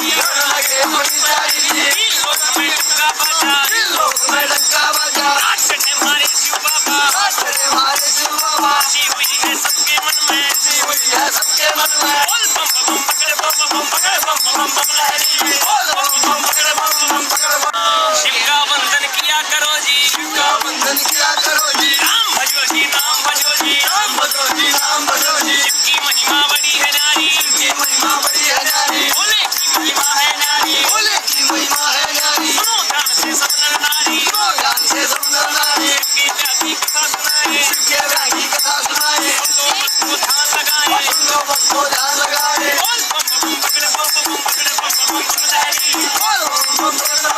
जी लगे थोड़ी सारी जी लोक में डंका बाजा लोक में डंका बाजा राज चढ़े हमारे शिव बाबा राज चढ़े हमारे शिव बाबा सी हुई है सबके मन में सी हुई है सबके मन में बोल बम बम पकड़े बम पकड़े बम लहरी बोल बम पकड़े बम पकड़े शिव का वंदन किया करो जी शिव का वंदन किया करो जी नाम भजो जी नाम भजो जी नाम भजो जी नाम भजो जी शिव की महिमा बड़ी है नारी शिव की महिमा बड़ी है नारी भोले की महिमा है नारी भोले की महिमा है नारी सुनो ध्यान से सब नर नारी सुनो ध्यान से सब नर नारी शिव के व्याह की कथा सुनाए शिव के व्याह की कथा सुनाए सुनो भक्त को ध्यान लगाए सुनो भक्त को ध्यान लगाए बोल बम पकड़े बम लहरी बोल बम पकड़े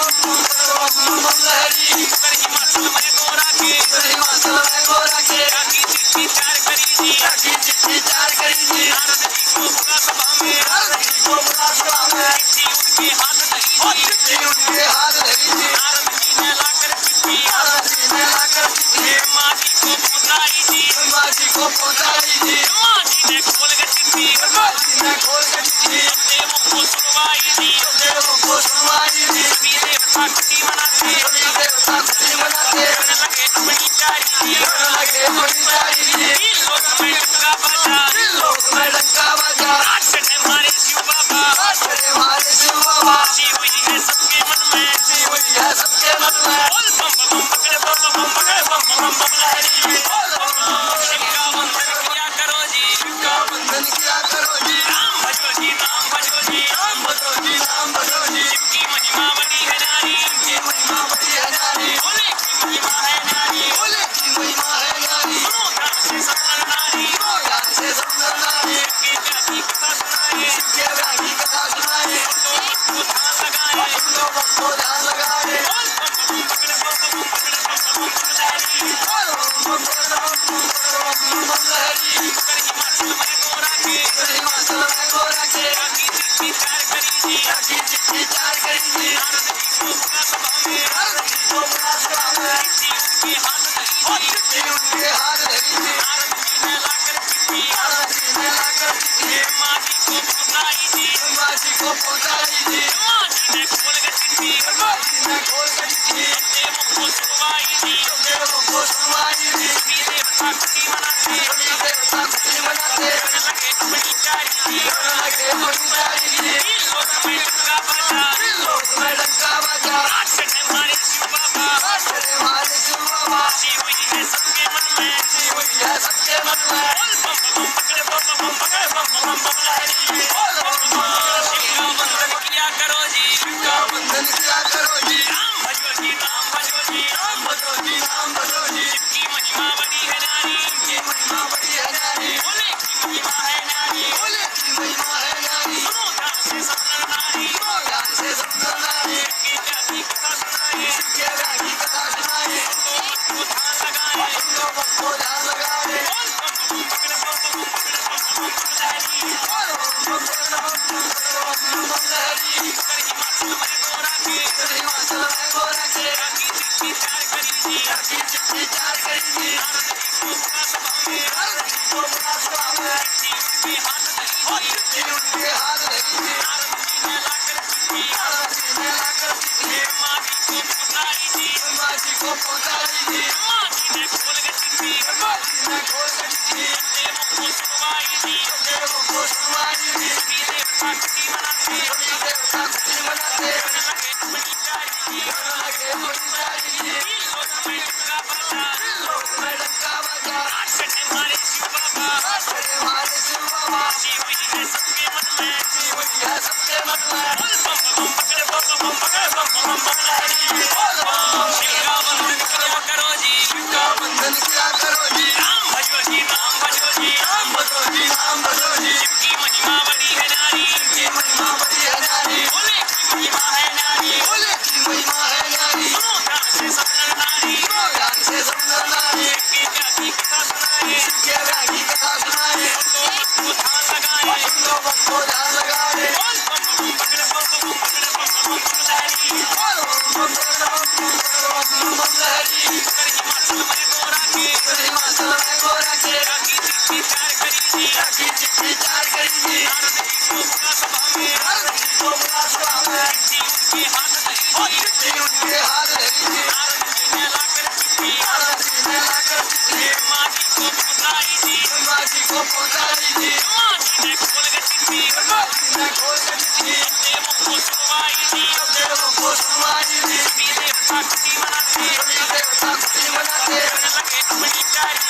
बम लहरी कर हिमाचल में गोरा के कर हिमाचल में गोरा के की चिट्ठी चार करी जी की चिट्ठी चार करी जी नारद जी को बुला सभा में नारद जी को बुला सभा में चिट्ठी उनके हाथ धरी जी चिट्ठी उनके हाथ धरी जी नारद जी ने लाकर चिट्ठी नारद जी ने लाकर चिट्ठी ब्रह्मा जी को पहुंचाई जी ब्रह्मा जी को पहुंचाई जी ब्रह्मा जी ने खोल के चिट्ठी ब्रह्मा जी ने खोल के चिट्ठी देवों को सुनवाई जी देवों को सुनवाई जी सभी देवता खुशी मनाते सभी देवता खुशी मनाते लगे अपनी प्यारी जी लगे थोड़ी प्यारी जी लोक में डंका बाजा लोक में डंका बाजा राज चढ़े हमारे शिव बाबा राज चढ़े हमारे शिव बाबा सी हुई है सबके मन में सी हुई है सबके मन में बोल बम पकड़े बम लहरी बोल शिव का वंदन किया करो जी शिव का वंदन किया करो जी नाम भजो जी नाम भजो जी नाम भजो जी नाम भजो जी शिव की महिमा बड़ी है नारी शिव की महिमा बड़ी है नारी भोले की महिमा है नारी भोले की महिमा है नारी सुनो ध्यान से सब नर नारी सुनो ध्यान से सब नर नारी शिव के व्याह की कथा सुनाए शिव के व्याह की कथा सुनाए सुनो भक्त को ध्यान लगाए बोल बम पकड़े बम लहरी बोल बम पकड़े बम लहरी कर हिमाचल में गोरा के कर हिमाचल में गोरा के की चिट्ठी चार करी जी की चिट्ठी चार करी जी नारद जी को बुला सभा में नारद जी को बुला सभा में चिट्ठी उनके हाथ धरी जी चिट्ठी उनके हाथ धरी जी नारद जी ने लाकर चिट्ठी नारद जी ने लाकर चिट्ठी ब्रह्मा जी को पहुंचाई जी ब्रह्मा जी को पहुंचाई जी ब्रह्मा जी ने खोल के चिट्ठी ब्रह्मा जी ने खोल के चिट्ठी देवों को सुनवाई जी देवों को सुनवाई जी सभी देवता खुशी मनाते सभी देवता खुशी मनाते लगे अपनी प्यारी जी लगे थोड़ी प्यारी जी लोक में डंका बाजा लोक में डंका बाजा राज चढ़े हमारे शिव बाबा राज चढ़े हमारे शिव बाबा सी हुई है सबके मन में सी हुई है सबके मन में बोल बम पकड़े बम लहरी बोल बम शिव का वंदन किया करो जी शिव का वंदन किया करो जी नाम भजो जी नाम भजो जी नाम भजो जी नाम भजो जी शिव की महिमा बड़ी है नारी शिव की महिमा बड़ी है नारी भोले की महिमा है नारी भोले की महिमा है नारी सुनो ध्यान से सब नर नारी सुनो ध्यान से सब नर नारी शिव के व्याह की कथा सुनाए शिव के व्याह की कथा सुनाए सुनो भक्त को ध्यान लगाए सुनो भक्त को ध्यान लगाए बोल बम पकड़े बम लहरी बोल बम पकड़े बम लहरी कर हिमाचल में गोरा के कर हिमाचल में गोरा के की चिट्ठी चार करी जी की चिट्ठी चार करी जी नारद जी को बुला सभा में नारद जी को बुला सभा में चिट्ठी उनके हाथ धरी जी चिट्ठी उनके हाथ धरी जी नारद जी ने लाकर चिट्ठी नारद जी ने लाकर चिट्ठी ब्रह्मा जी को पहुंचाई जी ब्रह्मा जी को पहुंचाई जी ब्रह्मा जी ने खोल के चिट्ठी ब्रह्मा जी ने खोल के चिट्ठी देवों को सुनवाई जी देवों को सुनवाई जी सभी देवता खुशी मनाते सभी देवता खुशी मनाते लगे अपनी प्यारी जी लगे थोड़ी प्यारी जी लोक में डंका बाजा लोक में डंका बाजा राज चढ़े हमारे शिव बाबा राज चढ़े हमारे शिव बाबा सी हुई है सबके मन में सी हुई है सबके मन में बोल बम पकड़े बम लहरी बोल बम शिव का वंदन किया उनके हाथ धरी नारद जी ने लाकर चिट्ठी ब्रह्मा जी को पहुंचाई दी। ब्रह्मा जी ने खोल के चिट्ठी देवों को सुनवाई दी। सभी देवता खुशी मनाते लगे अपनी चारी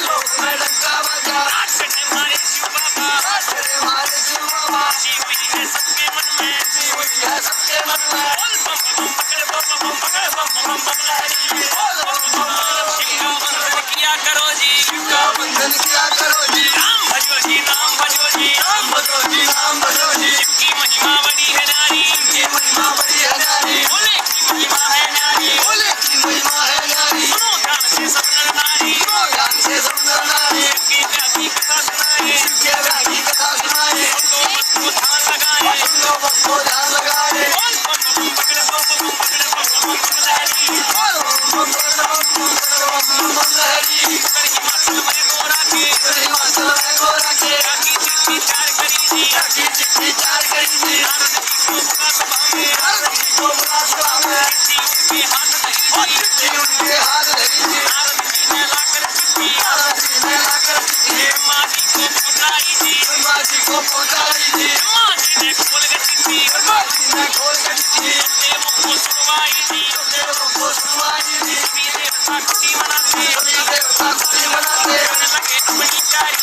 लोक में डंका बजा राक्षस हमारे शिव बाबा खुशी हुई है सबके मन में बोल बम बम पकड़ बम बम पकड़ बम बम बम लहरी शिव का वंदन किया करो जी नाम भजो जी शिव की महिमा बड़ी है नारी भोले की महिमा है नारी सुनो ध्यान से सब नर नारी शिव की व्यापी कथा सुनाए उनको ध्यान लगाए बोल बम बम पकड़ बम बम पकड़ बम बम बम लहरी कर हिमाचल में गोरा के जाकी चिट्ठी चार करी दी नारद जी को बुला सभा में चिट्ठी उनके हाथ धरी नारद जी ने लाकर चिट्ठी ब्रह्मा जी को पहुंचाई दी। ब्रह्मा जी ने खोल के चिट्ठी देवों को सुनवाई दी। सभी देवता खुशी मनाते लगे अपनी चारी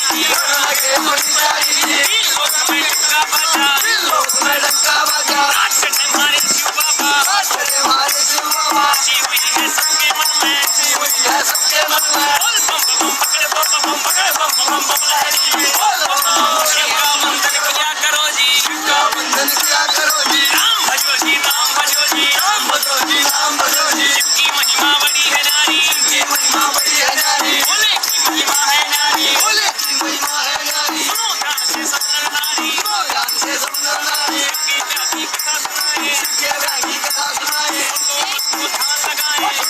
लोक में डंका बजा राक्षस हमारे शिव बाबा खुशी हुई है सबके मन में बोल बम बम पकड़ बम बम पकड़ बम बम बम लहरी शिव का वंदन किया करो जी नाम भजो जी शिव की महिमा बड़ी है नारी भोले की महिमा है नारी सुनो ध्यान से सब नर नारी शिव की व्यापी कथा सुनाए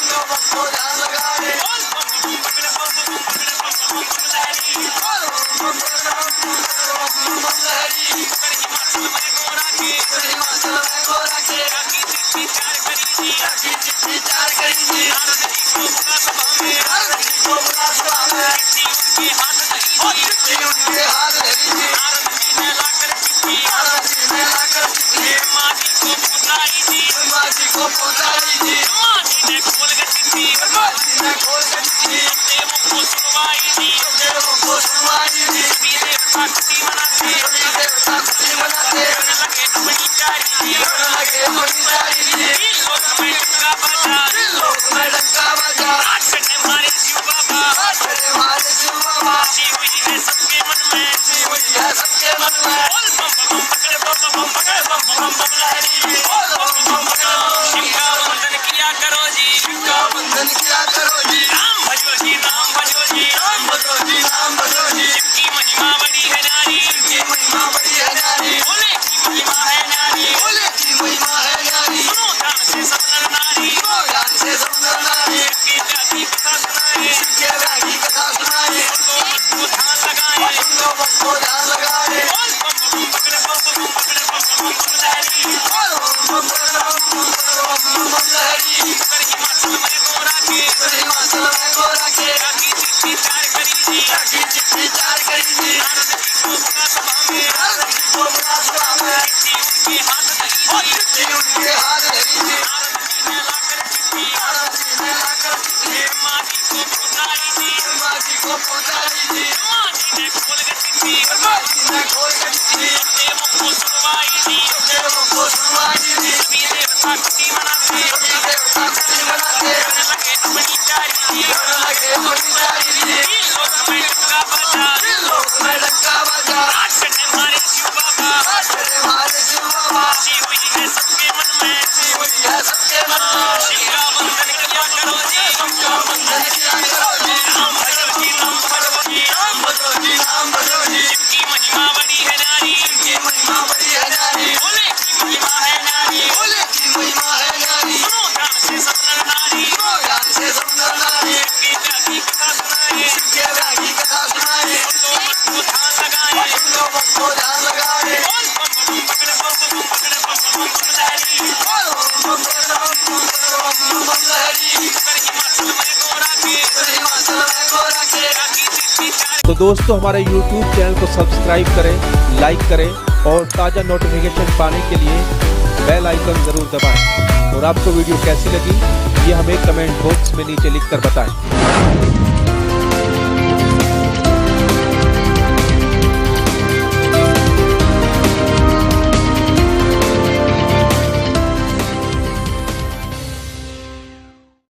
उनको ध्यान लगाए बोल बम बम पकड़ बम बम पकड़ बम बम बम लहरी कर हिमाचल में गोरा के जाकी चिट्ठी चार करी दी नारद जी को बुला सभा में चिट्ठी उनके हाथ धरी नारद जी ने लाकर चिट्ठी ब्रह्मा जी को पहुंचाई दी। ब्रह्मा जी ने खोल के चिट्ठी देवों को सुनवाई दी। सभी देवता खुशी मनाते लगे अपनी चारी लोक में डंका बजा राक्षस हमारे शिव बाबा खुशी हुई है सबके मन में बोल बम बम पकड़ बम बम पकड़ बम बम बम लहरी शिव का वंदन किया करो जी नाम भजो जी शिव की महिमा बड़ी है नारी भोले की महिमा है नारी सुनो ध्यान से सब नर नारी शिव की व्यापी कथा सुनाए उनको ध्यान लगाए बोल बम बम पकड़ बम बम पकड़ बम बम बम लहरी कर हिमाचल में गोरा के जाकी चिट्ठी चार करी दी नारद जी को बुला सभा में चिट्ठी उनके हाथ धरी नारद जी ने लाकर चिट्ठी ब्रह्मा जी को पहुंचाई दी। ब्रह्मा जी ने खोल के चिट्ठी देवों को सुनवाई दी। दोस्तों हमारे YouTube चैनल को सब्सक्राइब करें, लाइक करें और ताज़ा नोटिफिकेशन पाने के लिए बेल आइकन ज़रूर दबाएं। और आपको वीडियो कैसी लगी ये हमें कमेंट बॉक्स में नीचे लिखकर बताएं।